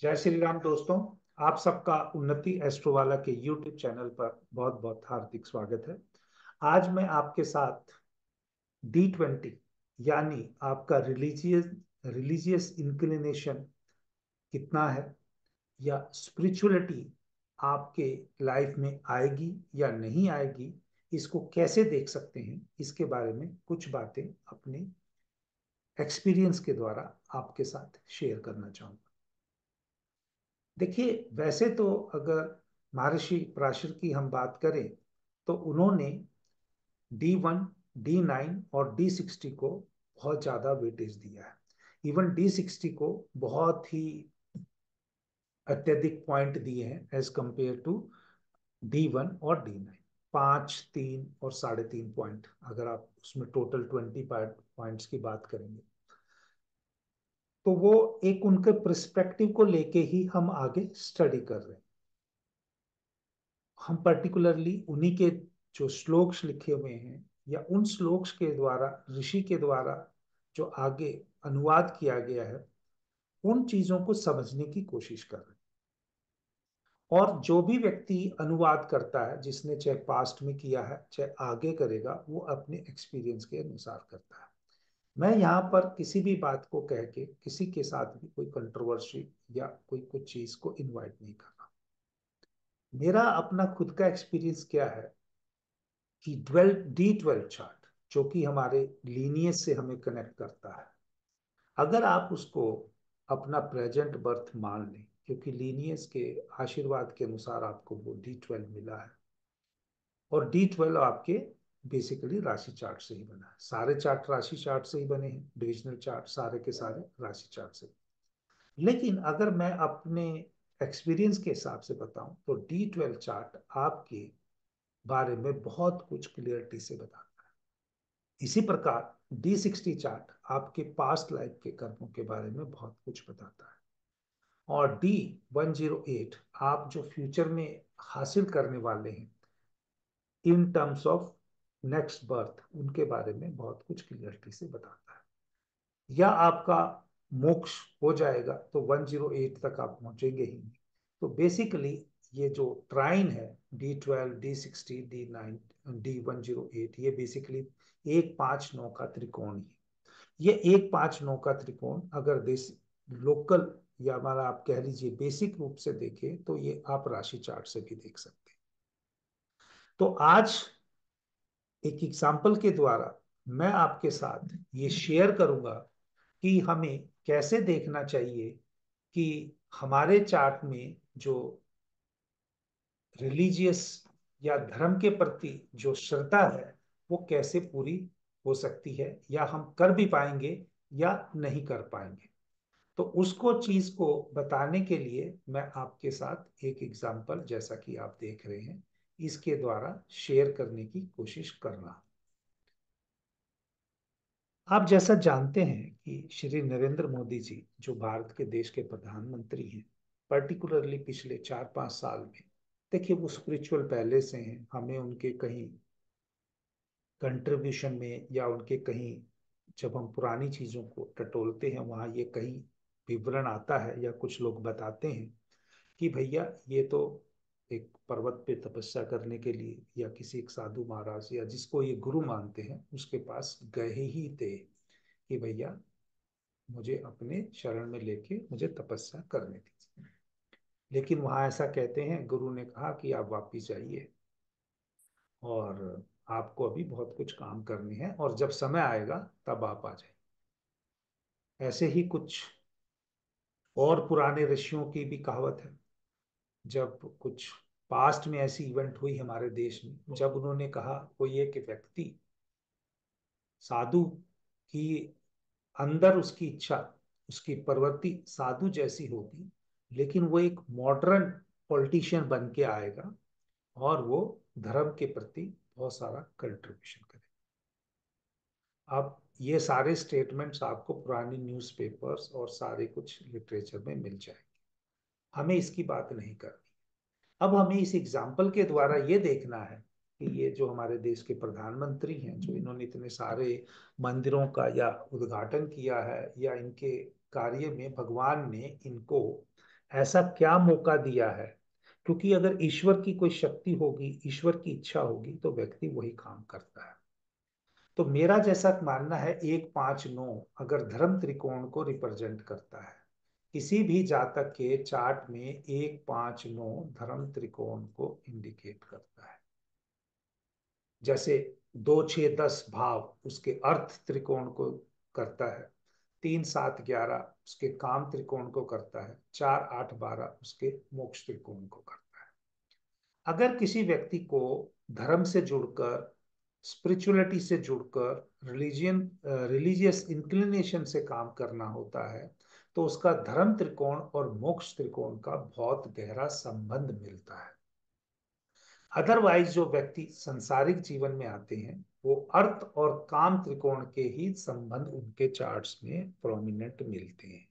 जय श्री राम दोस्तों। आप सबका उन्नति एस्ट्रोवाला के यूट्यूब चैनल पर बहुत बहुत हार्दिक स्वागत है। आज मैं आपके साथ D20 यानी आपका रिलीजियस रिलीजियस इंक्लिनेशन कितना है या स्पिरिचुअलिटी आपके लाइफ में आएगी या नहीं आएगी, इसको कैसे देख सकते हैं, इसके बारे में कुछ बातें अपने एक्सपीरियंस के द्वारा आपके साथ शेयर करना चाहूँगा। देखिए, वैसे तो अगर महर्षि पराशर की हम बात करें तो उन्होंने D1, D9 और D60 को बहुत ज्यादा वेटेज दिया है। इवन D60 को बहुत ही अत्यधिक पॉइंट दिए हैं एज कंपेयर टू D1 और D9। 5, 3 और 3.5 पॉइंट, अगर आप उसमें टोटल 20 पॉइंट्स की बात करेंगे तो वो एक उनके पर्सपेक्टिव को लेके ही हम आगे स्टडी कर रहे हैं। हम पर्टिकुलरली उन्हीं के जो श्लोक्स लिखे हुए हैं या उन श्लोक्स के द्वारा, ऋषि के द्वारा जो आगे अनुवाद किया गया है, उन चीजों को समझने की कोशिश कर रहे हैं। और जो भी व्यक्ति अनुवाद करता है, जिसने चाहे पास्ट में किया है चाहे आगे करेगा, वो अपने एक्सपीरियंस के अनुसार करता है। मैं यहाँ पर किसी भी बात को कह के किसी के साथ भी कोई कंट्रोवर्सी या कोई कुछ चीज को इन्वाइट नहीं कर रहा। मेरा अपना खुद का एक्सपीरियंस क्या है कि D12 चार्ट जो कि हमारे लीनियज से हमें कनेक्ट करता है, अगर आप उसको अपना प्रेजेंट बर्थ मान लें, क्योंकि लीनियज के आशीर्वाद के अनुसार आपको वो D12 मिला है। और D12 आपके बेसिकली राशि चार्ट से ही बना है। सारे चार्ट राशि चार्ट से ही बने हैं, डिविजनल चार्ट सारे के सारे राशि चार्ट से। लेकिन अगर मैं अपने एक्सपीरियंस के हिसाब से बताऊं तो D12 चार्ट आपके बारे में बहुत कुछ क्लियरिटी से बताता है। इसी प्रकार D60 चार्ट आपके पास्ट लाइफ के कर्मों के बारे में बहुत कुछ बताता है। और D108 आप जो फ्यूचर में हासिल करने वाले हैं in terms of next birth, उनके बारे में बहुत कुछ क्लियरिटी से बताता है। या आपका मोक्ष हो जाएगा तो 108 तक आप पहुंचेंगे ही नहीं। तो बेसिकली ये जो ट्राइन है, D12, D60, D9, D108, ये बेसिकली 1, 5, 9 का त्रिकोण ही। ये 1, 5, 9 का त्रिकोण अगर देश लोकल या हमारा आप कह लीजिए बेसिक रूप से देखें तो ये आप राशि चार्ट से भी देख सकते हैं। तो आज एक एग्जाम्पल के द्वारा मैं आपके साथ ये शेयर करूंगा कि हमें कैसे देखना चाहिए कि हमारे चार्ट में जो रिलीजियस या धर्म के प्रति जो श्रद्धा है वो कैसे पूरी हो सकती है, या हम कर भी पाएंगे या नहीं कर पाएंगे। तो उसको चीज को बताने के लिए मैं आपके साथ एक एग्जाम्पल, जैसा कि आप देख रहे हैं, इसके द्वारा शेयर करने की कोशिश कर रहा हूं। आप जैसा जानते हैं कि श्री नरेंद्र मोदी जी जो भारत के देश के प्रधानमंत्री हैं, पर्टिकुलरली पिछले 4, 5 साल में, देखिए वो स्पिरिचुअल पहले से हैं। हमें उनके कहीं कंट्रीब्यूशन में या उनके कहीं जब हम पुरानी चीजों को टटोलते हैं वहां ये कहीं विवरण आता है या कुछ लोग बताते हैं कि भैया ये तो एक पर्वत पे तपस्या करने के लिए या किसी एक साधु महाराज या जिसको ये गुरु मानते हैं उसके पास गए ही थे कि भैया मुझे अपने शरण में लेके मुझे तपस्या करने दीजिए। लेकिन वहां ऐसा कहते हैं, गुरु ने कहा कि आप वापिस जाइए और आपको अभी बहुत कुछ काम करने हैं और जब समय आएगा तब आप आ जाइए। ऐसे ही कुछ और पुराने ऋषियों की भी कहावत है। जब कुछ पास्ट में ऐसी इवेंट हुई हमारे देश में, जब उन्होंने कहा कोई एक व्यक्ति साधु की अंदर उसकी इच्छा, उसकी प्रवृत्ति साधु जैसी होगी, लेकिन वो एक मॉडर्न पॉलिटिशियन बन के आएगा और वो धर्म के प्रति बहुत सारा कंट्रीब्यूशन करेगा। अब ये सारे स्टेटमेंट्स आपको पुरानी न्यूज़पेपर्स और सारे कुछ लिटरेचर में मिल जाएंगे। हमें इसकी बात नहीं करनी। अब हमें इस एग्जाम्पल के द्वारा ये देखना है कि ये जो हमारे देश के प्रधानमंत्री हैं, जो इन्होंने इतने सारे मंदिरों का या उद्घाटन किया है, या इनके कार्य में भगवान ने इनको ऐसा क्या मौका दिया है? क्योंकि अगर ईश्वर की कोई शक्ति होगी, ईश्वर की इच्छा होगी, तो व्यक्ति वही काम करता है। तो मेरा जैसा मानना है, 1 5 9 अगर धर्म त्रिकोण को रिप्रेजेंट करता है, किसी भी जातक के चार्ट में 1 5 9 धर्म त्रिकोण को इंडिकेट करता है। जैसे 2 6 10 भाव उसके अर्थ त्रिकोण को करता है, 3 7 11 उसके काम त्रिकोण को करता है, 4 8 12 उसके मोक्ष त्रिकोण को करता है। अगर किसी व्यक्ति को धर्म से जुड़कर, स्पिरिचुअलिटी से जुड़कर, रिलीजियस इंक्लिनेशन से काम करना होता है, तो उसका धर्म त्रिकोण और मोक्ष त्रिकोण का बहुत गहरा संबंध मिलता है। अदरवाइज जो व्यक्ति संसारिक जीवन में आते हैं, वो अर्थ और काम त्रिकोण के ही संबंध उनके चार्ट्स में प्रोमिनेंट मिलते हैं।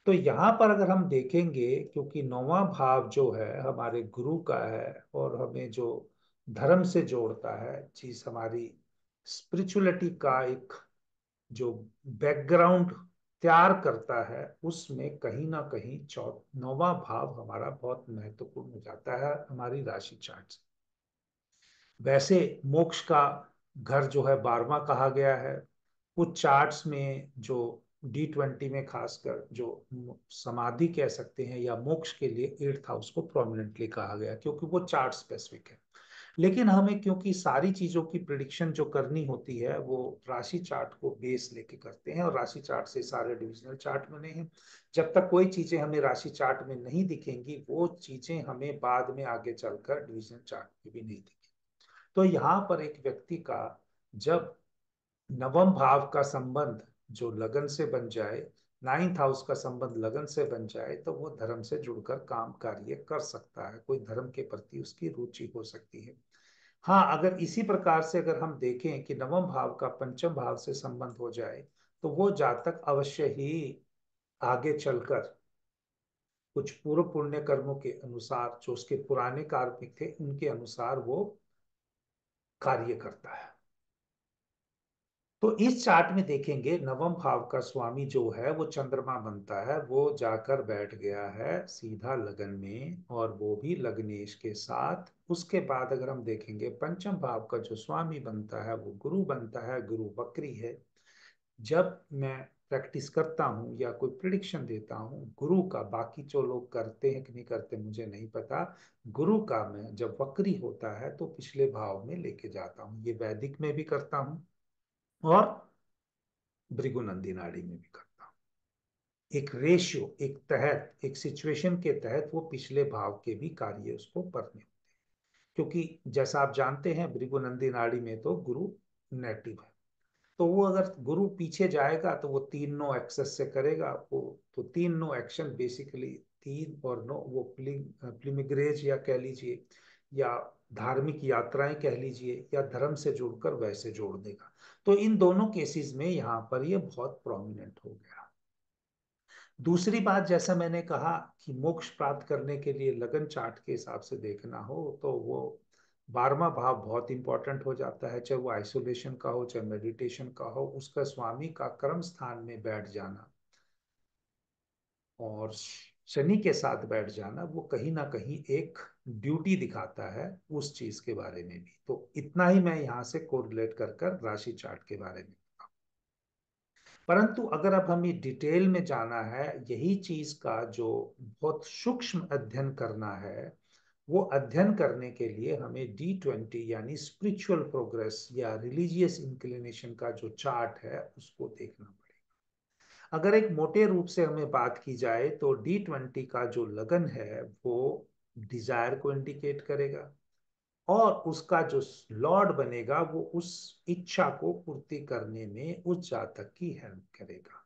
तो यहाँ पर अगर हम देखेंगे, क्योंकि 9वां भाव जो है हमारे गुरु का है और हमें जो धर्म से जोड़ता है, चीज हमारी स्पिरिचुअलिटी का एक जो बैकग्राउंड तैयार करता है, उसमें कहीं ना कहीं 9वां भाव हमारा बहुत महत्वपूर्ण हो जाता है हमारी राशि चार्ट से। वैसे मोक्ष का घर जो है 12वां कहा गया है। कुछ चार्ट्स में जो D20 में खासकर जो समाधि कह सकते हैं या मोक्ष के लिए 8th हाउस को प्रोमिनेंटली कहा गया, क्योंकि वो चार्ट स्पेसिफिक है। लेकिन हमें क्योंकि सारी चीजों की प्रिडिक्शन जो करनी होती है वो राशि चार्ट को बेस लेके करते हैं, और राशि चार्ट से सारे डिविजनल चार्ट बने हैं। जब तक कोई चीजें हमें राशि चार्ट में नहीं दिखेंगी, वो चीजें हमें बाद में आगे चलकर डिविजनल चार्ट में भी नहीं दिखेंगी। तो यहाँ पर एक व्यक्ति का जब 9वें भाव का संबंध जो लगन से बन जाए, 9th हाउस का संबंध लगन से बन जाए, तो वो धर्म से जुड़कर काम कार्य कर सकता है, कोई धर्म के प्रति उसकी रुचि हो सकती है। हाँ, अगर इसी प्रकार से अगर हम देखें कि 9वें भाव का 5वें भाव से संबंध हो जाए, तो वो जातक अवश्य ही आगे चलकर कुछ पूर्व पुण्य कर्मों के अनुसार, जो उसके पुराने कार्मिक थे उनके अनुसार वो कार्य करता है। तो इस चार्ट में देखेंगे 9वें भाव का स्वामी जो है वो चंद्रमा बनता है, वो जाकर बैठ गया है सीधा लगन में, और वो भी लग्नेश के साथ। उसके बाद अगर हम देखेंगे 5वें भाव का जो स्वामी बनता है वो गुरु बनता है, गुरु वक्री है। जब मैं प्रैक्टिस करता हूँ या कोई प्रिडिक्शन देता हूँ गुरु का, बाकी जो लोग करते हैं कि नहीं करते मुझे नहीं पता, गुरु का मैं जब वक्री होता है तो पिछले भाव में लेके जाता हूँ। ये वैदिक में भी करता हूँ और भृगुनंदी नाड़ी में भी करता हूँ। एक रेशियो, एक तहत, एक सिचुएशन के तहत वो पिछले भाव के भी कार्य उसको करने, क्योंकि जैसा आप जानते हैं भृगुनंदी नाड़ी में तो गुरु नेटिव है। तो वो अगर गुरु पीछे जाएगा तो वो 3 9 एक्सेस से करेगा वो। तो 3 9 एक्शन बेसिकली 3 और 9 वो प्लिमिग्रेज या कह लीजिए, या धार्मिक यात्राएं कह लीजिए, या धर्म से जुड़कर वैसे जोड़ देगा। तो इन दोनों केसेस में यहाँ पर ये बहुत प्रोमिनेंट हो गया। दूसरी बात, जैसा मैंने कहा कि मोक्ष प्राप्त करने के लिए लगन चार्ट के हिसाब से देखना हो, तो वो 12वां भाव बहुत इंपॉर्टेंट हो जाता है, चाहे वो आइसोलेशन का हो चाहे मेडिटेशन का हो। उसका स्वामी का कर्म स्थान में बैठ जाना और शनि के साथ बैठ जाना, वो कहीं ना कहीं एक ड्यूटी दिखाता है उस चीज के बारे में भी। तो इतना ही मैं यहाँ से कोरिलेट कर कर राशि चार्ट के बारे में। परंतु अगर अब हमें डिटेल में जाना है, यही चीज का जो बहुत सूक्ष्म अध्ययन करना है, वो अध्ययन करने के लिए हमें D20 यानी स्पिरिचुअल प्रोग्रेस या रिलीजियस इंक्लिनेशन का जो चार्ट है उसको देखना पड़ेगा। अगर एक मोटे रूप से हमें बात की जाए तो D20 का जो लगन है वो डिजायर को इंडिकेट करेगा, और उसका जो लॉर्ड बनेगा वो उस इच्छा को पूर्ति करने में उस जातक की हेल्प करेगा।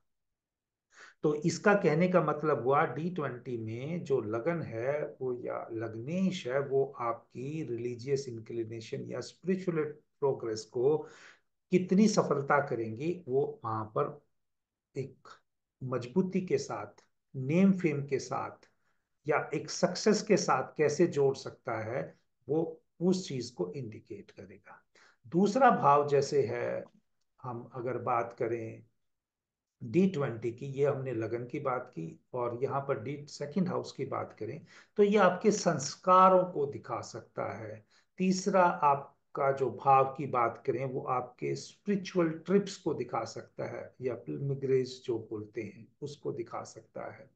तो इसका कहने का मतलब हुआ D20 में जो लगन है वो या लग्नेश है, वो आपकी रिलीजियस इंक्लिनेशन या स्पिरिचुअल प्रोग्रेस को कितनी सफलता करेंगी, वो वहां पर एक मजबूती के साथ, नेम फेम के साथ, या एक सक्सेस के साथ कैसे जोड़ सकता है, वो उस चीज को इंडिकेट करेगा। दूसरा भाव जैसे है, हम अगर बात करें D20 की, ये हमने लगन की बात की, और यहाँ पर डी सेकंड हाउस की बात करें तो ये आपके संस्कारों को दिखा सकता है। तीसरा आपका जो भाव की बात करें वो आपके स्पिरिचुअल ट्रिप्स को दिखा सकता है, या पिलग्रिमेज जो बोलते हैं उसको दिखा सकता है।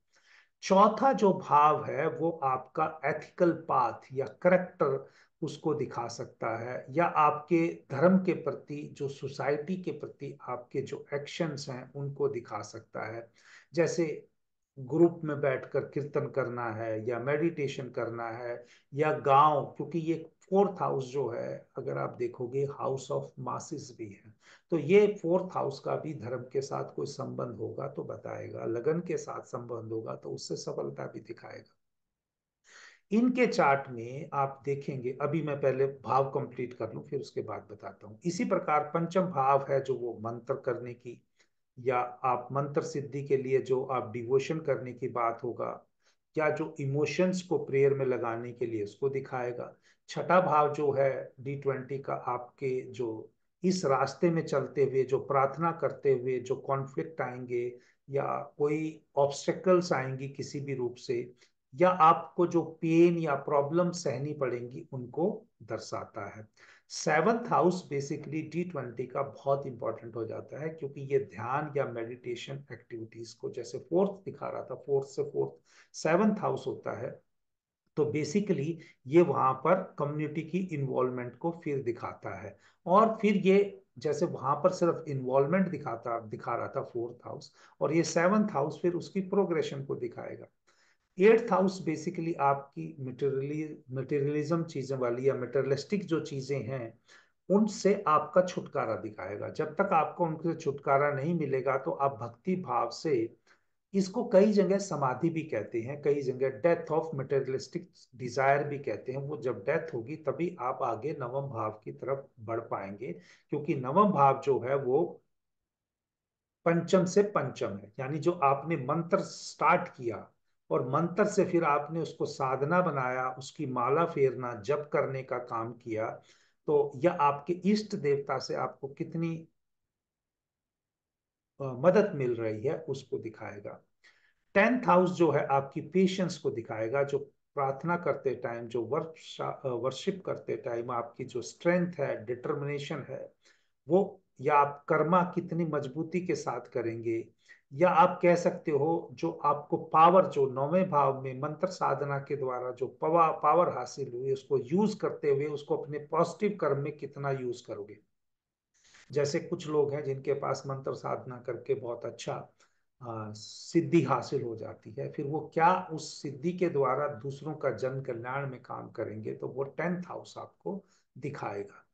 चौथा जो भाव है वो आपका एथिकल पाथ या करेक्टर उसको दिखा सकता है, या आपके धर्म के प्रति, जो सोसाइटी के प्रति आपके जो एक्शंस हैं उनको दिखा सकता है। जैसे ग्रुप में बैठकर कीर्तन करना है, या मेडिटेशन करना है, या गांव, क्योंकि ये फोर्थ हाउस जो है, अगर आप देखोगे हाउस ऑफ मासिस भी है, तो ये फोर्थ हाउस का भी धर्म के साथ कोई संबंध होगा तो बताएगा, लगन के साथ संबंध होगा तो उससे सफलता भी दिखाएगा। इनके चार्ट में आप देखेंगे, अभी मैं पहले भाव कंप्लीट कर लूं फिर उसके बाद बताता हूं। इसी प्रकार पंचम भाव है जो वो मंत्र करने की, या आप मंत्र सिद्धि के लिए जो आप डिवोशन करने की बात होगा, या जो इमोशंस को प्रेयर में लगाने के लिए उसको दिखाएगा। छठा भाव जो है D20 का, आपके जो इस रास्ते में चलते हुए, जो प्रार्थना करते हुए जो कॉन्फ्लिक्ट आएंगे, या कोई ऑब्स्टेकल्स आएंगी किसी भी रूप से, या आपको जो पेन या प्रॉब्लम सहनी पड़ेंगी उनको दर्शाता है। सेवंथ हाउस बेसिकली D20 का बहुत इंपॉर्टेंट हो जाता है, क्योंकि ये ध्यान या मेडिटेशन एक्टिविटीज को, जैसे फोर्थ दिखा रहा था, फोर्थ से फोर्थ सेवंथ हाउस होता है, तो बेसिकली ये वहां पर कम्युनिटी की इन्वॉल्वमेंट को फिर दिखाता है। और फिर ये, जैसे वहां पर सिर्फ इन्वॉल्वमेंट दिखा रहा था फोर्थ हाउस, और ये सेवंथ हाउस फिर उसकी प्रोग्रेशन को दिखाएगा। एट्थ हाउस बेसिकली आपकी मटेरियलिज्म चीजें वाली, या मटेरियलिस्टिक जो चीजें हैं उनसे आपका छुटकारा दिखाएगा। जब तक आपको उनसे छुटकारा नहीं मिलेगा तो आप भक्ति भाव से, इसको कई जगह समाधि भी कहते हैं, कई जगह डेथ ऑफ मटेरियलिस्टिक डिजायर भी कहते हैं, वो जब डेथ होगी तभी आप आगे नवम भाव की तरफ बढ़ पाएंगे। क्योंकि नवम भाव जो है वो पंचम से पंचम है, यानी जो आपने मंत्र स्टार्ट किया और मंत्र से फिर आपने उसको साधना बनाया, उसकी माला फेरना, जप करने का काम किया, तो यह आपके इष्ट देवता से आपको कितनी मदद मिल रही है उसको दिखाएगा। टेंथ हाउस जो है आपकी पेशेंस को दिखाएगा, जो प्रार्थना करते टाइम, जो वर्शिप करते टाइम आपकी जो स्ट्रेंथ है, डिटर्मिनेशन है वो, या आप कर्मा कितनी मजबूती के साथ करेंगे, या आप कह सकते हो जो आपको पावर, जो नौवें भाव में मंत्र साधना के द्वारा जो पावर हासिल हुई उसको यूज करते हुए उसको अपने पॉजिटिव कर्म में कितना यूज करोगे। जैसे कुछ लोग हैं जिनके पास मंत्र साधना करके बहुत अच्छा सिद्धि हासिल हो जाती है, फिर वो क्या उस सिद्धि के द्वारा दूसरों का जन कल्याण में काम करेंगे, तो वो टेंथ हाउस आपको दिखाएगा।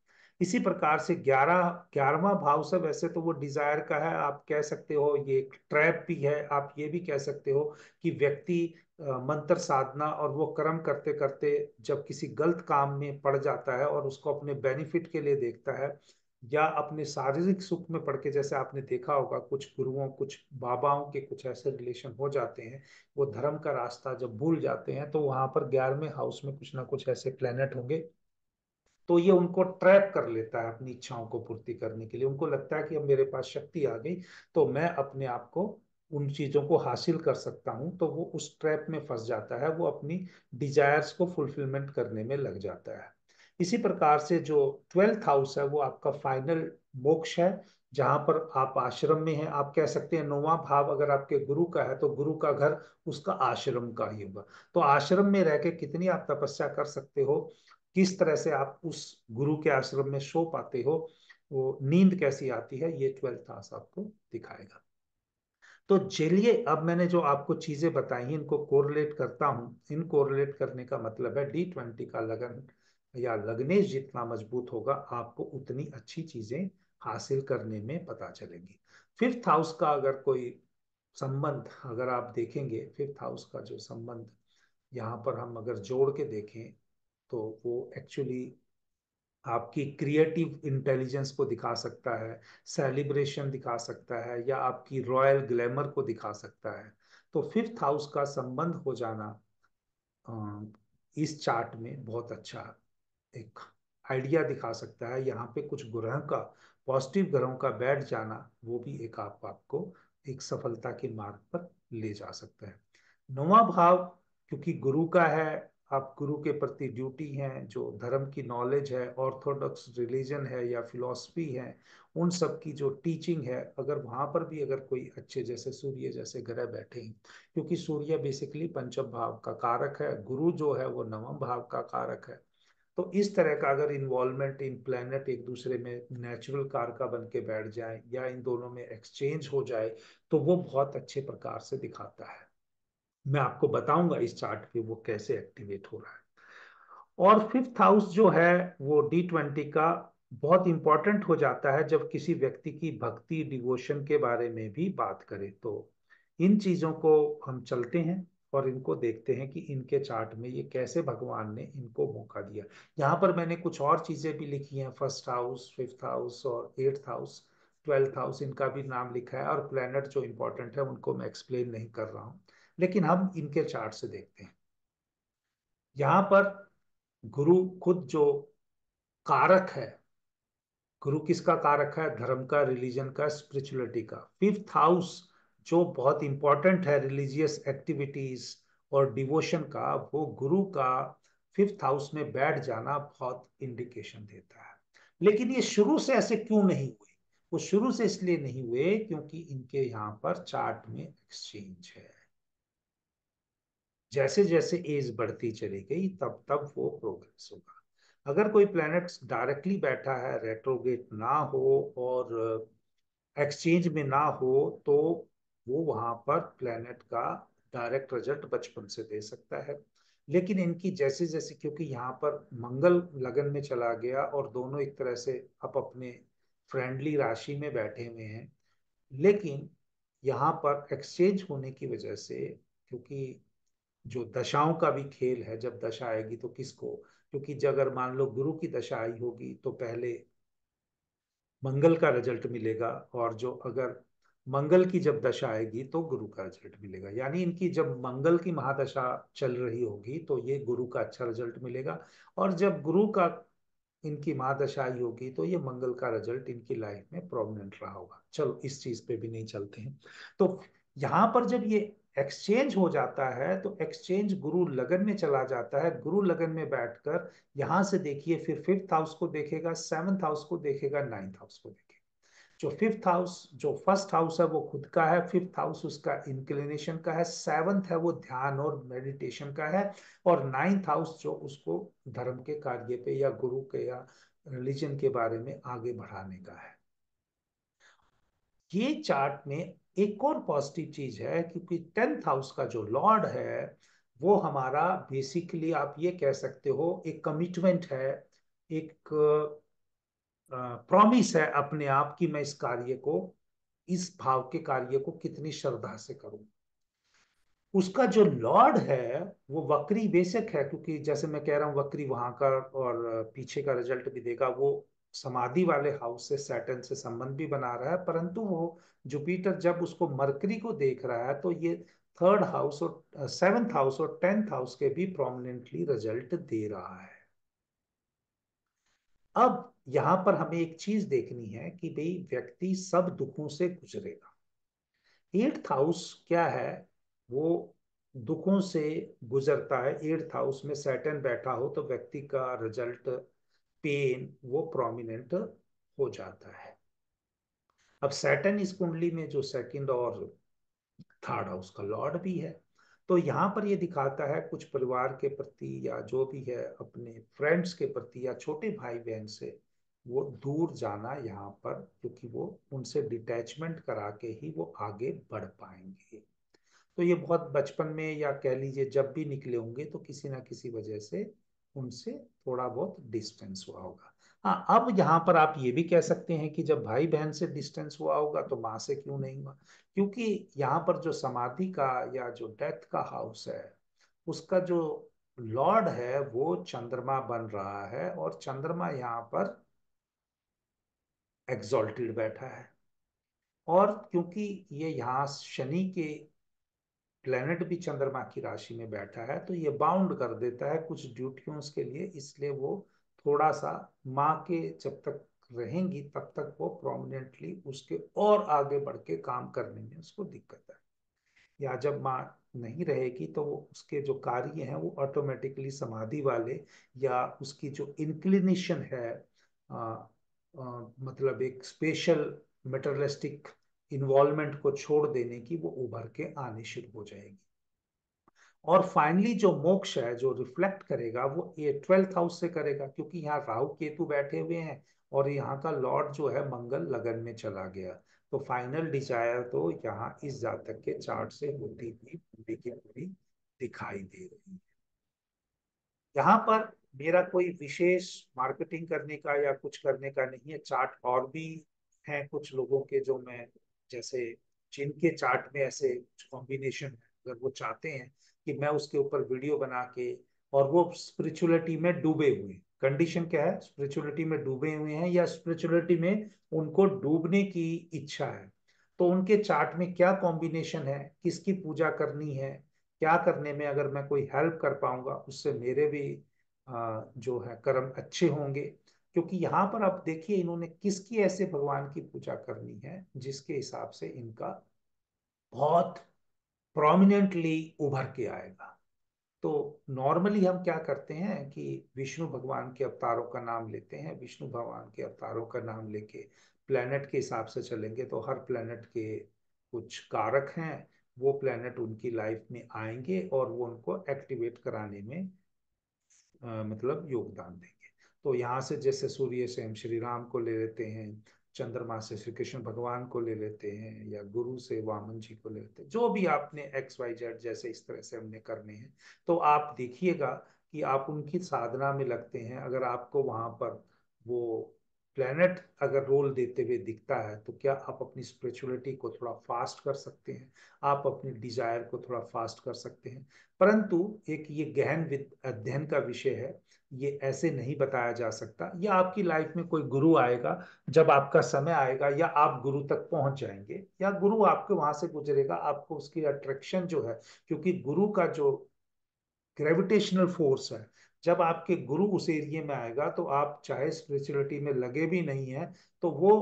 इसी प्रकार से 11वां भाव से, वैसे तो वो डिजायर का है, आप कह सकते हो ये एक ट्रैप भी है, आप ये भी कह सकते हो कि व्यक्ति मंत्र साधना और वो कर्म करते करते जब किसी गलत काम में पड़ जाता है और उसको अपने बेनिफिट के लिए देखता है, या अपने शारीरिक सुख में पड़ के, जैसे आपने देखा होगा कुछ गुरुओं, कुछ बाबाओं के कुछ ऐसे रिलेशन हो जाते हैं, वो धर्म का रास्ता जब भूल जाते हैं तो वहां पर 11वें हाउस में कुछ ना कुछ ऐसे प्लेनेट होंगे, तो ये उनको ट्रैप कर लेता है अपनी इच्छाओं को पूर्ति करने के लिए। उनको लगता है कि अब मेरे पास शक्ति आ गई तो मैं अपने आप को उन चीजों को हासिल कर सकता हूं, तो वो उस ट्रैप में फंस जाता है, वो अपनी डिजायर्स को फुलफिलमेंट करने में लग जाता है। इसी प्रकार से जो ट्वेल्थ हाउस है वो आपका फाइनल मोक्ष है, जहां पर आप आश्रम में हैं। आप कह सकते हैं नौवां भाव अगर आपके गुरु का है तो गुरु का घर उसका आश्रम का ही होगा, तो आश्रम में रह के कितनी आप तपस्या कर सकते हो, किस तरह से आप उस गुरु के आश्रम में सो पाते हो, वो नींद कैसी आती है, ये ट्वेल्थ हाउस आपको दिखाएगा। तो चलिए, अब मैंने जो आपको चीजें बताई इनको कोरिलेट करता हूँ। इन कोरिलेट करने का मतलब है D20 का लगन या लग्नेश जितना मजबूत होगा आपको उतनी अच्छी चीजें हासिल करने में पता चलेंगी। फिफ्थ हाउस का अगर कोई संबंध अगर आप देखेंगे, फिफ्थ हाउस का जो संबंध यहाँ पर हम अगर जोड़ के देखें तो वो एक्चुअली आपकी क्रिएटिव इंटेलिजेंस को दिखा सकता है, सेलिब्रेशन दिखा सकता है, या आपकी रॉयल ग्लैमर को दिखा सकता है। तो फिफ्थ हाउस का संबंध हो जाना इस चार्ट में बहुत अच्छा एक आइडिया दिखा सकता है। यहाँ पे कुछ ग्रहों का, पॉजिटिव ग्रहों का बैठ जाना वो भी एक आपको एक सफलता के मार्ग पर ले जा सकता है। 9वां भाव क्योंकि गुरु का है, आप गुरु के प्रति ड्यूटी है, जो धर्म की नॉलेज है, ऑर्थोडॉक्स रिलीजन है या फिलॉसफी है, उन सब की जो टीचिंग है, अगर वहां पर भी अगर कोई अच्छे जैसे सूर्य जैसे ग्रह बैठे हैं, क्योंकि सूर्य बेसिकली पंचम भाव का कारक है, गुरु जो है वो 9वें भाव का कारक है। तो इस तरह का अगर इन्वॉल्वमेंट इन प्लेनेट एक दूसरे में नेचुरल कार का बन के बैठ जाए या इन दोनों में एक्सचेंज हो जाए, तो वो बहुत अच्छे प्रकार से दिखाता है। मैं आपको बताऊंगा इस चार्ट पे वो कैसे एक्टिवेट हो रहा है। और फिफ्थ हाउस जो है वो D20 का बहुत इंपॉर्टेंट हो जाता है जब किसी व्यक्ति की भक्ति डिवोशन के बारे में भी बात करें। तो इन चीजों को हम चलते हैं और इनको देखते हैं कि इनके चार्ट में ये कैसे भगवान ने इनको मौका दिया। यहाँ पर मैंने कुछ और चीजें भी लिखी हैं, फर्स्ट हाउस, फिफ्थ हाउस और एट्थ हाउस, 12th हाउस, इनका भी नाम लिखा है, और प्लेनेट जो इंपॉर्टेंट है उनको मैं एक्सप्लेन नहीं कर रहा हूँ, लेकिन हम इनके चार्ट से देखते हैं। यहाँ पर गुरु खुद जो कारक है, गुरु किसका कारक है? धर्म का, रिलीजन का, स्पिरिचुअलिटी का। फिफ्थ हाउस जो बहुत इंपॉर्टेंट है रिलीजियस एक्टिविटीज और डिवोशन का, वो गुरु का फिफ्थ हाउस में बैठ जाना बहुत इंडिकेशन देता है। लेकिन ये शुरू से ऐसे क्यों नहीं हुए? वो शुरू से इसलिए नहीं हुए क्योंकि इनके यहाँ पर चार्ट में एक्सचेंज है। जैसे जैसे एज बढ़ती चली गई तब तब वो प्रोग्रेस होगा। अगर कोई प्लैनेट डायरेक्टली बैठा है, रेट्रोगेट ना हो और एक्सचेंज में ना हो, तो वो वहां पर प्लैनेट का डायरेक्ट रिजल्ट बचपन से दे सकता है। लेकिन इनकी जैसे जैसे, क्योंकि यहाँ पर मंगल लगन में चला गया और दोनों एक तरह से अब अपने फ्रेंडली राशि में बैठे हुए हैं, लेकिन यहाँ पर एक्सचेंज होने की वजह से, क्योंकि जो दशाओं का भी खेल है, जब दशा आएगी तो किसको, क्योंकि जब अगर मान लो गुरु की दशा आई होगी तो पहले मंगल का रिजल्ट मिलेगा, और जो अगर मंगल की जब दशा आएगी तो गुरु का रिजल्ट मिलेगा। यानी इनकी जब मंगल की महादशा चल रही होगी तो ये गुरु का अच्छा रिजल्ट मिलेगा, और जब गुरु का इनकी महादशा आई होगी तो ये मंगल का रिजल्ट इनकी लाइफ में प्रोमिनेंट रहा होगा। चलो इस चीज पे भी नहीं चलते हैं। तो यहाँ पर जब ये एक्सचेंज हो जाता है तो एक्सचेंज गुरु लगन में चला जाता है। गुरु लगन में बैठकर यहां से देखिए, फिर फिफ्थ हाउस को देखेगा, सेवंथ हाउस को देखेगा, नाइन्थ हाउस को देखेगा। जो फिफ्थ हाउस, जो फर्स्ट हाउस है वो खुद का है, फिफ्थ हाउस उसका इंक्लिनेशन का है, सेवंथ है वो ध्यान और मेडिटेशन का है, और नाइन्थ हाउस जो उसको धर्म के कार्य पे या गुरु के या रिलीजन के बारे में आगे बढ़ाने का है। ये चार्ट में एक और पॉजिटिव चीज है, क्योंकि 10th हाउस का जो लॉर्ड है वो हमारा बेसिकली आप ये कह सकते हो एक कमिटमेंट है, एक प्रॉमिस है अपने आप की, मैं इस कार्य को, इस भाव के कार्य को कितनी श्रद्धा से करूं। उसका जो लॉर्ड है वो वक्री बेशक है, क्योंकि जैसे मैं कह रहा हूं वक्री वहां का, और पीछे का रिजल्ट भी देगा, वो समाधि वाले हाउस से सैटर्न से संबंध भी बना रहा है, परंतु वो जुपिटर जब उसको मरकरी को देख रहा है तो ये थर्ड हाउस और सेवंथ हाउस और 10th हाउस के भी प्रोमिनेंटली रिजल्ट दे रहा है। अब यहां पर हमें एक चीज देखनी है कि भाई व्यक्ति सब दुखों से गुजरेगा। एट्थ हाउस क्या है? वो दुखों से गुजरता है। एट्थ हाउस में सैटर्न बैठा हो तो व्यक्ति का रिजल्ट, पेन, वो प्रोमिनेंट हो जाता है। अब सैटर्न इस कुंडली में जो सेकंड और थर्ड हाउस का लॉर्ड भी है, तो यहाँ पर ये दिखाता है कुछ परिवार के प्रति या जो भी है अपने फ्रेंड्स के प्रति या छोटे भाई बहन से वो दूर जाना यहाँ पर, क्योंकि वो उनसे डिटैचमेंट करा के ही वो आगे बढ़ पाएंगे। तो ये बहुत बचपन में या कह लीजिए जब भी निकले होंगे तो किसी ना किसी वजह से उनसे थोड़ा बहुत डिस्टेंस हुआ होगा। हाँ, अब यहाँ पर आप ये भी कह सकते हैं कि जब भाई बहन से डिस्टेंस हुआ होगा तो माँ से क्यों नहीं हुआ? क्योंकि यहाँ पर जो समाधि का या जो डेथ का हाउस है उसका जो लॉर्ड है वो चंद्रमा बन रहा है, और चंद्रमा यहाँ पर एग्जॉल्टेड बैठा है। और क्योंकि ये यहाँ शनि के प्लेनेट भी चंद्रमा की राशि में बैठा है तो ये बाउंड कर देता है कुछ ड्यूटियों के लिए, इसलिए वो थोड़ा सा माँ के जब तक रहेंगी तब तक वो प्रोमिनेंटली उसके और आगे बढ़ के काम करने में उसको दिक्कत है। या जब माँ नहीं रहेगी तो वो उसके जो कार्य हैं वो ऑटोमेटिकली समाधि वाले, या उसकी जो इंक्लिनेशन है मतलब एक स्पेशल मेटरलिस्टिक इन्वॉल्वमेंट को छोड़ देने की, वो उभर के आने शुरू हो जाएगी। और फाइनली जो मोक्ष है जो रिफ्लेक्ट करेगा वो ये 12th हाउस से करेगा, क्योंकि यहाँ राहु केतु बैठे हुए हैं और यहाँ का लॉर्ड जो है मंगल लगन में चला गया। तो फाइनल डिजायर तो यहाँ इस जातक के चार्ट से होती हुई पूरी की पूरी दिखाई दे रही है। यहाँ पर मेरा कोई विशेष मार्केटिंग करने का या कुछ करने का नहीं है। चार्ट और भी हैं कुछ लोगों के जो मैं, जैसे जिनके चार्ट में ऐसे कॉम्बिनेशन है, अगर वो चाहते हैं कि मैं उसके ऊपर वीडियो बना के, और वो स्पिरिचुअलिटी में डूबे हुए, कंडीशन क्या है, स्पिरिचुअलिटी में डूबे हुए हैं या स्पिरिचुअलिटी में उनको डूबने की इच्छा है, तो उनके चार्ट में क्या कॉम्बिनेशन है, किसकी पूजा करनी है, क्या करने में अगर मैं कोई हेल्प कर पाऊंगा उससे मेरे भी जो है कर्म अच्छे होंगे। क्योंकि यहाँ पर आप देखिए इन्होंने किसकी ऐसे भगवान की पूजा करनी है जिसके हिसाब से इनका बहुत प्रोमिनेंटली उभर के आएगा। तो नॉर्मली हम क्या करते हैं कि विष्णु भगवान के अवतारों का नाम लेते हैं, विष्णु भगवान के अवतारों का नाम लेके प्लेनेट के हिसाब से चलेंगे तो हर प्लेनेट के कुछ कारक हैं, वो प्लेनेट उनकी लाइफ में आएंगे और वो उनको एक्टिवेट कराने में मतलब योगदान देंगे। तो यहाँ से जैसे सूर्य से हम श्री राम को ले लेते हैं, चंद्रमा से श्री कृष्ण भगवान को ले लेते हैं, या गुरु से वामन जी को ले लेते हैं, जो भी आपने एक्स वाई जेड जैसे इस तरह से हमने करने हैं। तो आप देखिएगा कि आप उनकी साधना में लगते हैं, अगर आपको वहां पर वो प्लेनेट अगर रोल देते हुए दिखता है तो क्या आप अपनी स्पिरिचुअलिटी को थोड़ा फास्ट कर सकते हैं, आप अपनी डिजायर को थोड़ा फास्ट कर सकते हैं। परंतु एक ये गहन अध्ययन का विषय है, ये ऐसे नहीं बताया जा सकता। या आपकी लाइफ में कोई गुरु आएगा, जब आपका समय आएगा या आप गुरु तक पहुंच जाएंगे या गुरु आपके वहां से गुजरेगा, आपको उसकी अट्रैक्शन जो है, क्योंकि गुरु का जो ग्रेविटेशनल फोर्स है, जब आपके गुरु उस एरिया में आएगा तो आप चाहे स्पिरिचुअलिटी में लगे भी नहीं है तो वो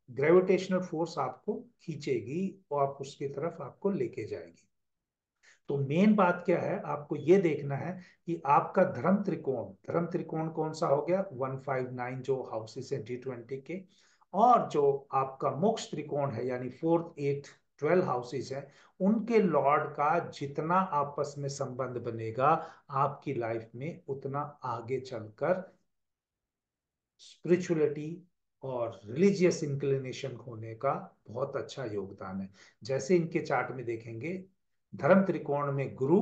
ग्रेविटेशनल फोर्स आपको खींचेगी और आप उसकी तरफ आपको लेके जाएगी। तो मेन बात क्या है, आपको ये देखना है कि आपका धर्म त्रिकोण कौन सा हो गया, 159 जो हाउसेस है G20 के, और जो आपका मोक्ष त्रिकोण है यानी 4th 8th 12 हाउसेस है, उनके लॉर्ड का जितना आपस में संबंध बनेगा आपकी लाइफ में उतना आगे चलकर स्पिरिचुअलिटी और रिलीजियस इंक्लिनेशन होने का बहुत अच्छा योगदान है। जैसे इनके चार्ट में देखेंगे, धर्म त्रिकोण में गुरु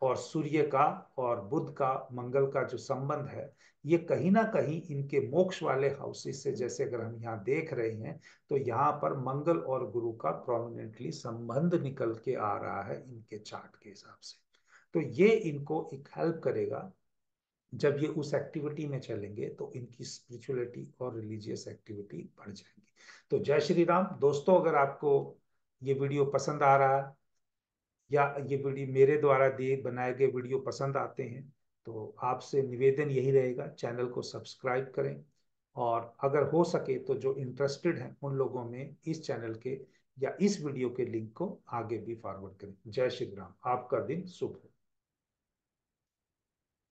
और सूर्य का और बुध का मंगल का जो संबंध है, ये कहीं ना कहीं इनके मोक्ष वाले हाउसेस से, जैसे अगर हम यहाँ देख रहे हैं तो यहाँ पर मंगल और गुरु का प्रोमिनेंटली संबंध निकल के आ रहा है इनके चार्ट के हिसाब से। तो ये इनको एक हेल्प करेगा, जब ये उस एक्टिविटी में चलेंगे तो इनकी स्पिरिचुअलिटी और रिलीजियस एक्टिविटी बढ़ जाएंगी। तो जय श्री राम दोस्तों, अगर आपको ये वीडियो पसंद आ रहा है या ये वीडियो मेरे द्वारा दिए बनाए गए वीडियो पसंद आते हैं तो आपसे निवेदन यही रहेगा, चैनल को सब्सक्राइब करें, और अगर हो सके तो जो इंटरेस्टेड हैं उन लोगों में इस चैनल के या इस वीडियो के लिंक को आगे भी फॉरवर्ड करें। जय श्री राम, आपका दिन शुभ हो।